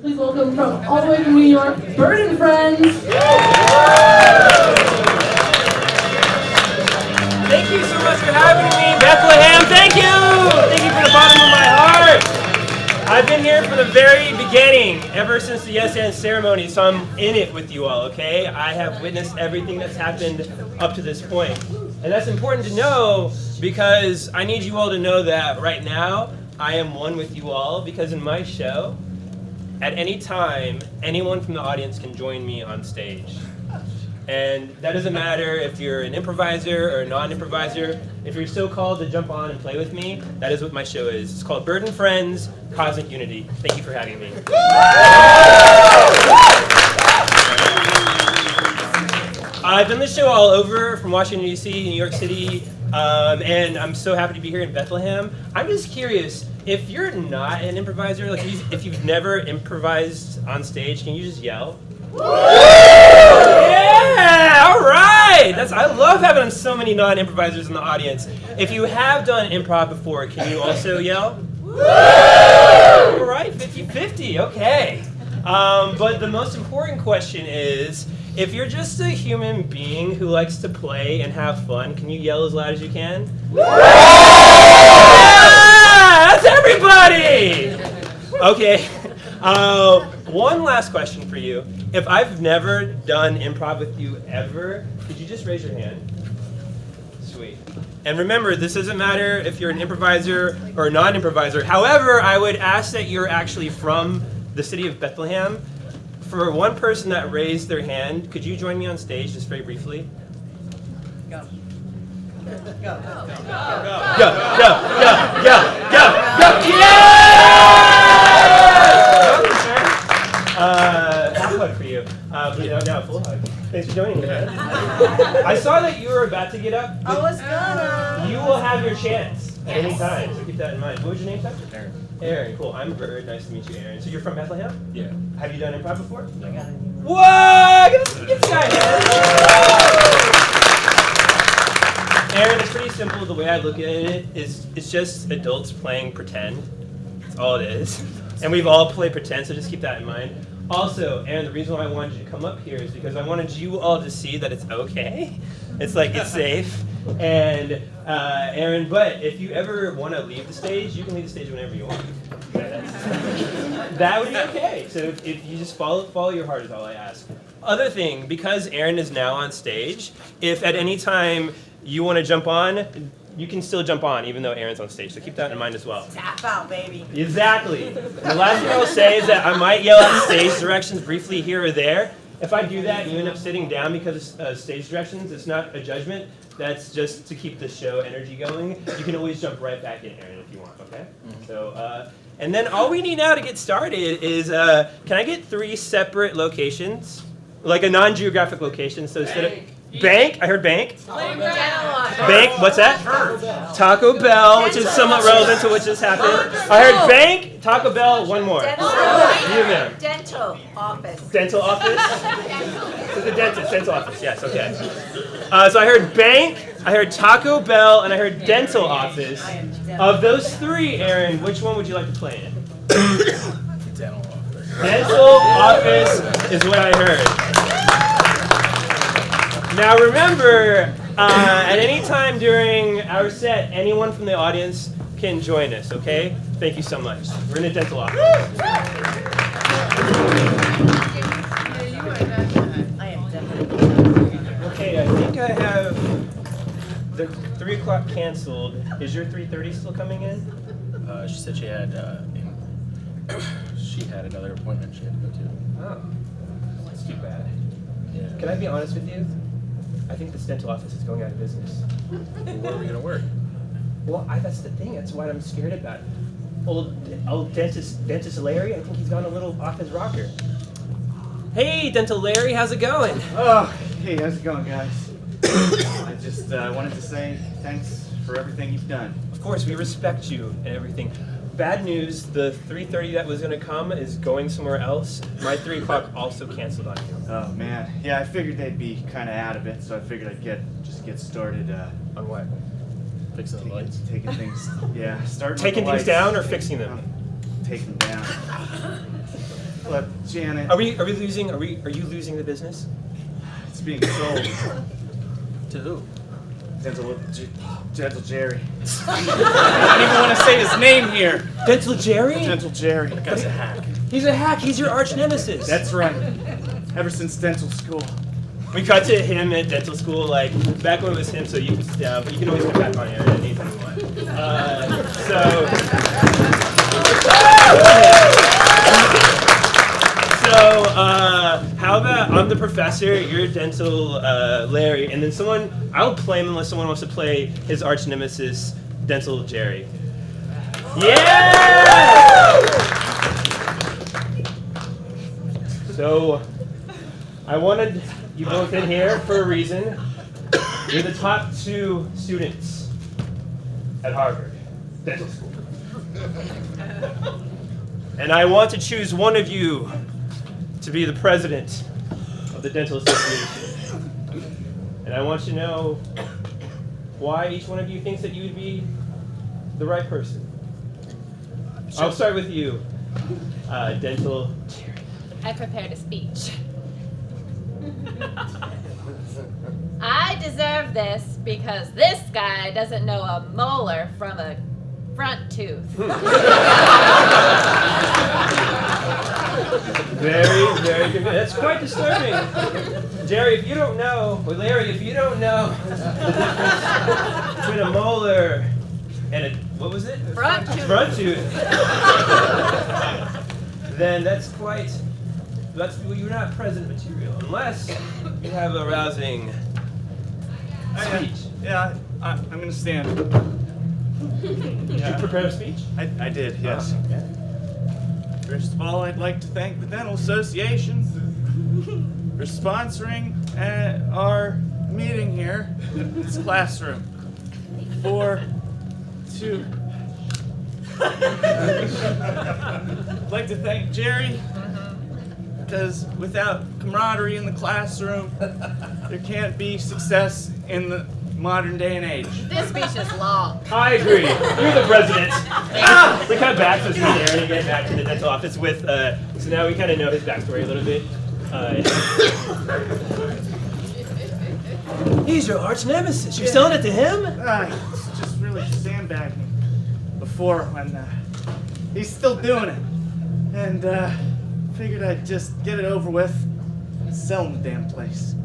Please welcome from all the way from New York, Bird and Friends. Thank you so much for having me, Bethlehem. Thank you! Thank you from the bottom of my heart. I've been here from the very beginning, ever since the SN ceremony, so I'm in it with you all, okay? I have witnessed everything that's happened up to this point. And that's important to know because I need you all to know that right now, I am one with you all because in my show, at any time, anyone from the audience can join me on stage. And that doesn't matter if you're an improviser or a non-improviser. If you're so called to jump on and play with me, that is what my show is. It's called Bird and Friends, Cosmic Unity. Thank you for having me. I've done this show all over, from Washington, D.C., New York City, and I'm so happy to be here in Bethlehem. I'm just curious, if you're not an improviser, like if you've never improvised on stage, can you just yell? Yeah, all right. I love having so many non-improvisers in the audience. If you have done improv before, can you also yell? All right, 50-50, okay. But the most important question is, if you're just a human being who likes to play and have fun, can you yell as loud as you can? Yeah, that's everybody! Okay. One last question for you. If I've never done improv with you ever, could you just raise your hand? Sweet. And remember, this doesn't matter if you're an improviser or a non-improviser. However, I would ask that you're actually from the city of Bethlehem. For one person that raised their hand, could you join me on stage just very briefly? Go. Go. Go. Go. Go. Go. Go. Half hug for you. But now a full hug. Thanks for joining me, man. I saw that you were about to get up. I was gonna. You will have your chance at any time, so keep that in mind. What was your name, sir? Aaron. Aaron, cool. I'm Bird. Nice to meet you, Aaron. So you're from Bethlehem? Yeah. Have you done improv before? I got it. Whoa! Get this guy, man. Aaron, it's pretty simple. The way I look at it is it's just adults playing pretend. That's all it is. And we've all played pretend, so just keep that in mind. Also, Aaron, the reason why I wanted you to come up here is because I wanted you all to see that it's okay. It's like, it's safe. And Aaron, but if you ever want to leave the stage, you can leave the stage whenever you want. That would be okay. So if you just follow your heart is all I ask. Other thing, because Aaron is now on stage, if at any time you want to jump on, you can still jump on even though Aaron's on stage. So keep that in mind as well. Tap out, baby. Exactly. The last thing I'll say is that I might yell out stage directions briefly here or there. If I do that and you end up sitting down because of stage directions, it's not a judgment. That's just to keep the show energy going. You can always jump right back in, Aaron, if you want, okay? Mm-hmm. So, and then all we need now to get started is, can I get 3 separate locations? Like a non-geographic location, so instead of... Bank? I heard bank. Bank, what's that? Taco Bell, which is somewhat relevant to what just happened. I heard bank, Taco Bell, one more. Dental office. Dental office? So the dentist, dental office, yes, okay. So I heard bank, I heard Taco Bell, and I heard dental office. Of those 3, Aaron, which one would you like to play in? Dental office. Dental office is what I heard. Now remember, at any time during our set, anyone from the audience can join us, okay? Thank you so much. We're in a dental office. Okay, I think I have the 3 o'clock canceled. Is your 3:30 still coming in? She said she had another appointment she had to go to. Oh, that's too bad. Yeah. Can I be honest with you? I think this dental office is going out of business. Where are we gonna work? Well, that's the thing. That's what I'm scared about. Old dentist Larry. I think he's gone a little off his rocker. Hey, Dental Larry, how's it going? Oh, hey, how's it going, guys? I just wanted to say thanks for everything you've done. Of course, we respect you and everything. Bad news, the 3:30 that was going to come is going somewhere else. My 3 o'clock also canceled on you. Oh, man. Yeah, I figured they'd be kind of out of it, so I figured I'd just get started. On what? Fixing the lights. Taking things, yeah, starting Taking with the things lights. down or fixing them? Taking them down. but Janet, Are you losing the business? it's being sold. To who? Gentle Jerry. I don't even want to say his name here. Dental Jerry? Gentle Jerry. That guy's a hack. He's a hack. He's your arch nemesis. That's right. Ever since dental school. We cut to him at dental school, like back when it was him. So you can sit down, but you can always come back on air at any time you want. How about I'm the professor, you're dental Larry, and then I'll play him unless someone wants to play his arch nemesis, Dental Jerry. Yeah! So, I wanted you both in here for a reason. You're the top 2 students at Harvard Dental School. And I want to choose one of you to be the president of the Dental Association. And I want you to know why each one of you thinks that you would be the right person. I'll start with you, Dental Jerry. I prepared a speech. I deserve this because this guy doesn't know a molar from a front tooth. Very, very good. That's quite disturbing. Jerry, if you don't know, or Larry, if you don't know the difference between a molar and a, what was it? Front tooth. Front tooth. Then you're not president material unless you have a rousing speech. Yeah, I'm going to stand. Did you prepare a speech? I did, yes. Okay. First of all, I'd like to thank the Dental Association for sponsoring our meeting here in this classroom. I'd like to thank Jerry, because without camaraderie in the classroom, there can't be success in the modern day and age. This speech is long. I agree. You're the president. We cut back, so it's me and Aaron again, back to the dental office with, so now we kind of know his backstory a little bit. He's your arch nemesis. You're selling it to him? It's just really sandbagging before when he's still doing it. And figured I'd just get it over with and sell him the damn place.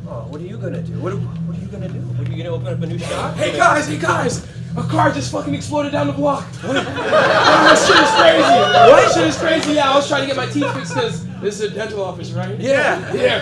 Oh, what are you gonna do? What are you gonna do? Are you gonna open up a new shop? Hey guys! A car just fucking exploded down the block. Oh, that shit is crazy. What? Shit is crazy. Yeah, I was trying to get my teeth fixed because this is a dental office, right? Yeah,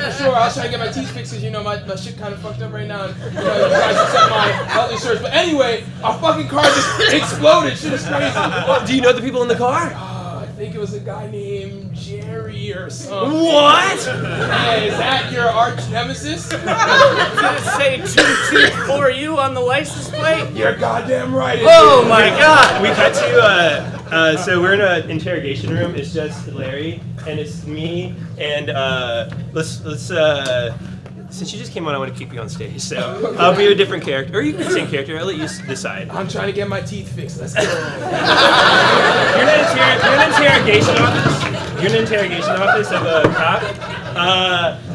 for sure. I was trying to get my teeth fixed because, you know, my shit kind of fucked up right now. And, you know, you guys accept my health insurance. But anyway, a fucking car just exploded. Shit is crazy. Do you know the people in the car? I think it was a guy named Jerry or something. What? Hey, is that your arch nemesis? Did it say 22 for you on the license plate? You're goddamn right. Oh my god! We cut to, so we're in an interrogation room. It's just Larry, and it's me, and let's since you just came on, I want to keep you on stage, so I'll be a different character, or you can be the same character. I'll let you decide. I'm trying to get my teeth fixed. Let's go. You're in an interrogation office. You're in an interrogation office of a cop,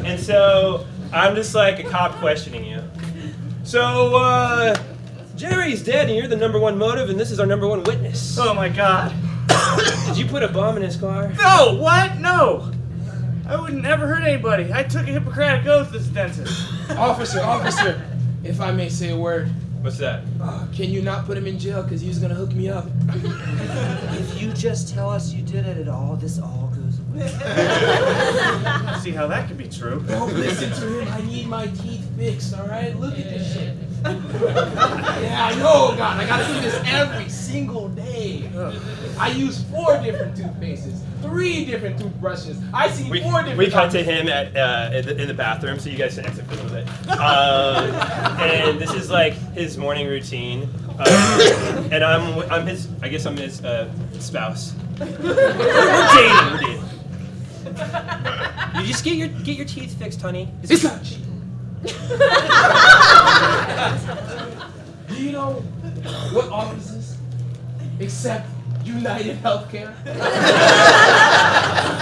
and so I'm just like a cop questioning you. So, Jerry's dead, and you're the #1 motive, and this is our #1 witness. Oh my god. Did you put a bomb in his car? No! What? No! I would never hurt anybody. I took a Hippocratic oath as a dentist. Officer, if I may say a word. What's that? Can you not put him in jail because he's gonna hook me up? If you just tell us you did it at all, this all goes away. See how that could be true. Don't listen to him. I need my teeth fixed, all right? Look at this shit. Yeah, I know, God. I gotta do this every single day. I use 4 different toothpastes, 3 different toothbrushes. I see 4 different. We cut to him at in the bathroom, so you guys can exit for a little bit. And this is like his morning routine. And I'm his. I guess I'm his spouse. We're dating. You just get your teeth fixed, honey. It's not cheating. Do you know what office is? Except United Healthcare.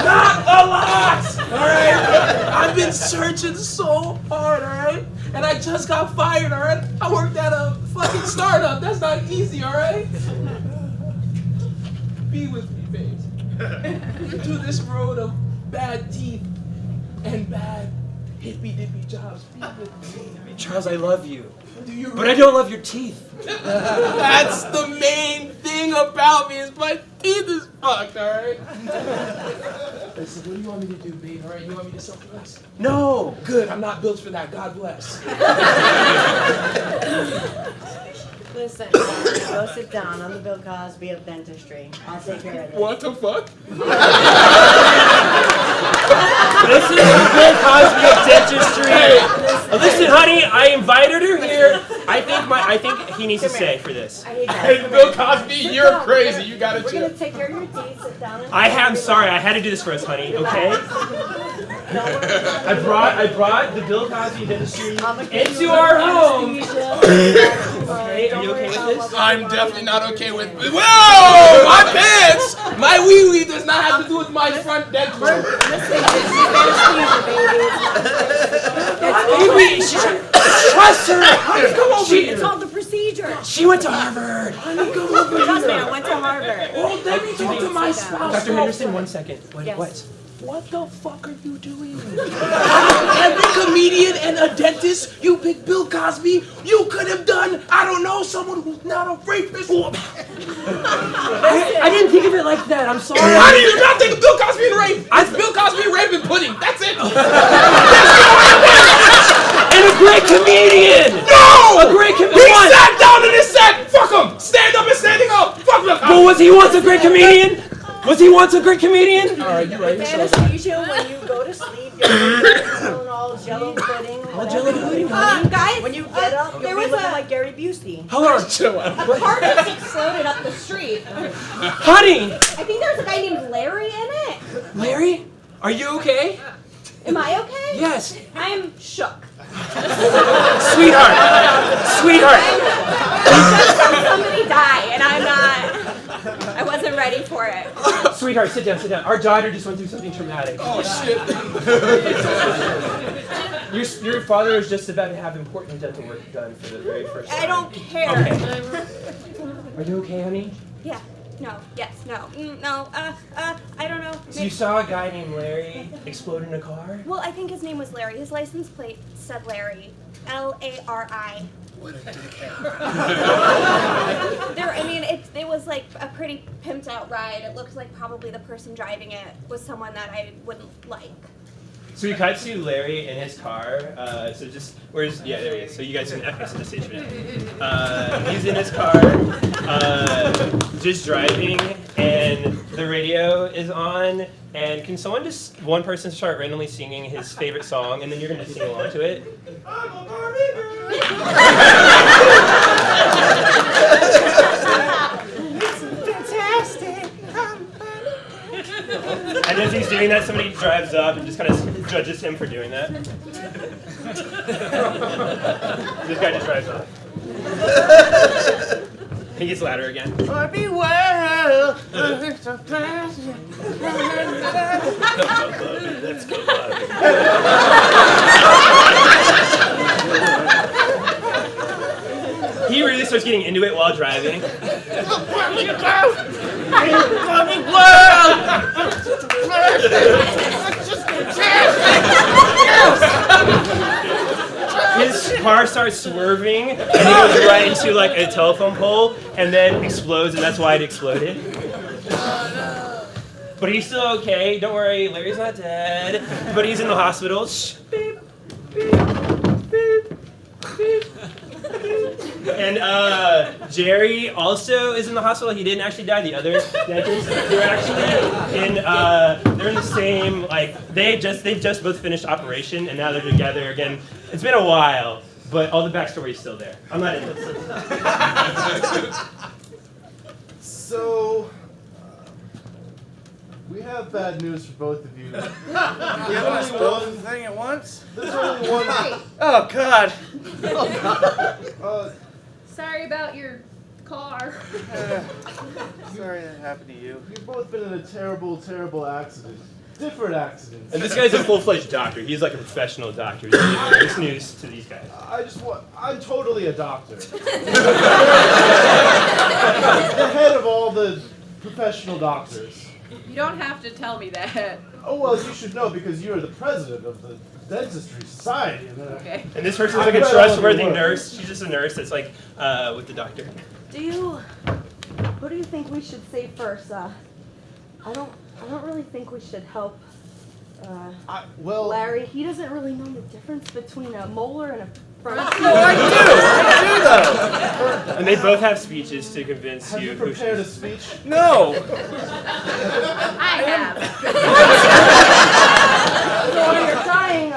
Not searching so hard, alright? And I just got fired, alright? I worked at a fucking startup. That's not easy, alright? Be with me, babes. Through this road of bad teeth and bad hippy-dippy jobs. Be with me. Charles, I love you. Do you But I don't love your teeth. That's the main thing about me is my teeth is fucked, alright? Listen, what do you want me to do, babe? Alright, you want me to self-bless? No. Good, I'm not built for that. God bless. Listen, go sit down. I'm the Bill Cosby of dentistry. I'll take care of this. What the fuck? This is the Bill Cosby of dentistry. Listen, honey, I invited her here. I think he needs to stay for this. I hate Hey, that. Bill Cosby, you're crazy. You gotta We're chill. gonna take care of your teeth. Sit down. And I'm sorry, I had to do this for us, honey, okay? I brought the Bill Cosby dentistry into our home. Okay, are you okay with this? I'm definitely not okay with. Whoa! My pants! My wee-wee does not have to do with my front dental. Wee-wee, trust her. Honey, come over here. It's called the procedure. She went to Harvard. Honey, come over Trust me, here. I went to Harvard. Oh, let me talk to my spouse. Dr. Henderson, 1 second. Yes. What? What the fuck are you doing? Every comedian and a dentist, you pick Bill Cosby, you could have done, I don't know, someone who's not a rapist. I didn't think of it like that. I'm sorry. How do you not think of Bill Cosby and rape? It's Bill Cosby, rape, and pudding. That's it. And a great comedian. No! A great He comedian. sat down and he said, fuck him. Stand up and standing up. Fuck Bill Cosby. Well, was he once a great comedian? Was he once a great comedian? All right, you right. Anesthesia, when you go to sleep, you're feeling all jello pudding. Jello pudding, Guys, when you get up, you'll be looking like Gary Busey. Hold on, chill out. A car just exploded up the street. Honey, I think there's a guy named Larry in it. Larry, are you okay? Am I okay? Yes. I am shook. Sweetheart. I just saw somebody die, and I wasn't ready for it. Sweetheart, sit down. Our daughter just went through something traumatic. Oh, shit. Your father is just about to have important dental work done for the very first time. I don't care. Okay. Are you okay, honey? Yeah. No. Yes. No. No. I don't know. So you saw a guy named Larry explode in a car? Well, I think his name was Larry. His license plate said Larry. L-A-R-I. What a dickhead. It was like a pretty pimped out ride. It looked like probably the person driving it was someone that I wouldn't like. So we cut to Larry in his car. There he is. So you guys can exit the station. He's in his car, just driving, and the radio is on. And can one person start randomly singing his favorite song, and then you're gonna sing along to it? I'm a Barbie girl. It's fantastic. And as he's doing that, somebody drives up and just kind of judges him for doing that. This guy just drives off. He gets louder again. Barbie world. Let's go, Bobby. He really starts getting into it while driving. His car starts swerving, and he goes right into like a telephone pole, and then explodes, and that's why it exploded. But he's still okay. Don't worry, Larry's not dead. But he's in the hospital. Shh. Beep, beep, beep, beep. And Jerry also is in the hospital. He didn't actually die. The other dentist, they're actually they're in the same they've just both finished operation, and now they're together again. It's been a while, but all the backstory is still there. I'm not into this. So, we have bad news for both of you. You want to spill the thing at once? There's only one. Oh, God. Sorry about your car. Sorry that happened to you. You've both been in a terrible, terrible accident. different accidents. And this guy's a full-fledged doctor. He's like a professional doctor. This news to these guys. I'm totally a doctor. The head of all the professional doctors. You don't have to tell me that. Oh, well, you should know because you're the president of the Dentistry Society. Okay. And this person's like a trustworthy nurse. She's just a nurse that's like with the doctor. What do you think we should say first? I don't really think we should help Larry. He doesn't really know the difference between a molar and a front. No, I do though. And they both have speeches to convince Have you who prepared a she's- speech? No. I have. So when you're dying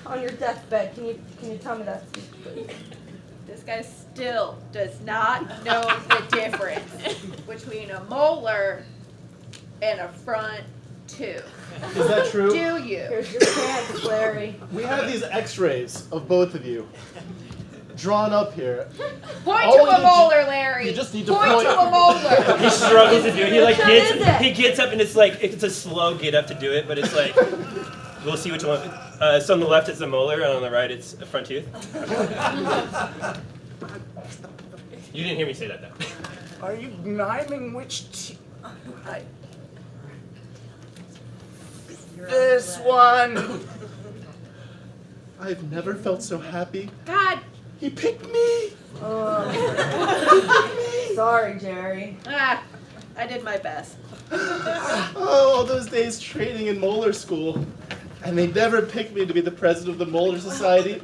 on your deathbed, can you tell me that speech, please? This guy still does not know the difference between a molar and a front tooth. Is that true? Do you? Here's your chance, Larry. We have these x-rays of both of you drawn up here. Point All to we a need molar, Larry. you just need to point point- to a molar. He struggles to do it. He like Which one is it? he gets up and it's like it's a slow get up to do it, but it's like we'll see which one. So on the left it's a molar, and on the right it's a front tooth. You didn't hear me say that though. Are you miming which This one. I've never felt so happy. God. He picked me. Sorry, Jerry. I did my best. Oh, all those days training in molar school. And they never picked me to be the president of the Molar Society.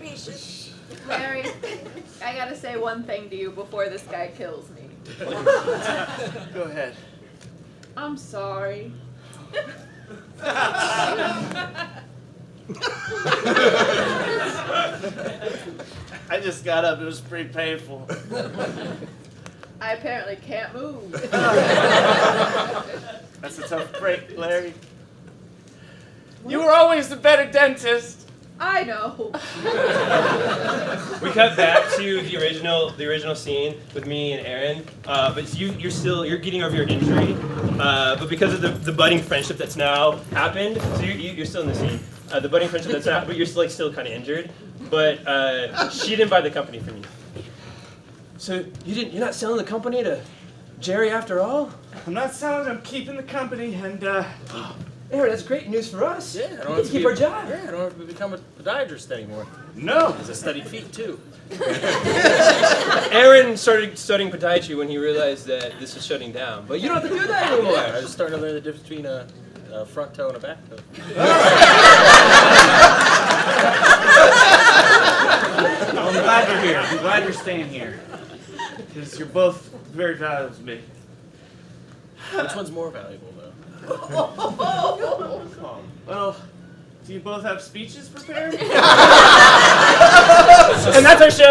Larry, I gotta say one thing to you before this guy kills me. Go ahead. I'm sorry. I just got up. It was pretty painful. I apparently can't move. That's a tough break, Larry. You were always the better dentist. I know. We cut back to the original scene with me and Aaron, but you're getting over your injury, but because of the budding friendship that's now happened, so you're still in the scene. The budding friendship that's happened, but you're still kind of injured. But she didn't buy the company from you. So you're not selling the company to Jerry after all? I'm not selling. I'm keeping the company, and Aaron, that's great news for us. Yeah, I We don't get have to to keep our job. Yeah, I don't have to become a podiatrist anymore. no. It's a studied feat too. Aaron started studying podiatry when he realized that this was shutting down. But you don't have to do that anymore. I was starting to learn the difference between a front toe and a back toe. I'm glad you're here. I'm glad you're staying here. Because you're both very valuable to me. Which one's more valuable, though? Well, do you both have speeches prepared? And that's our show!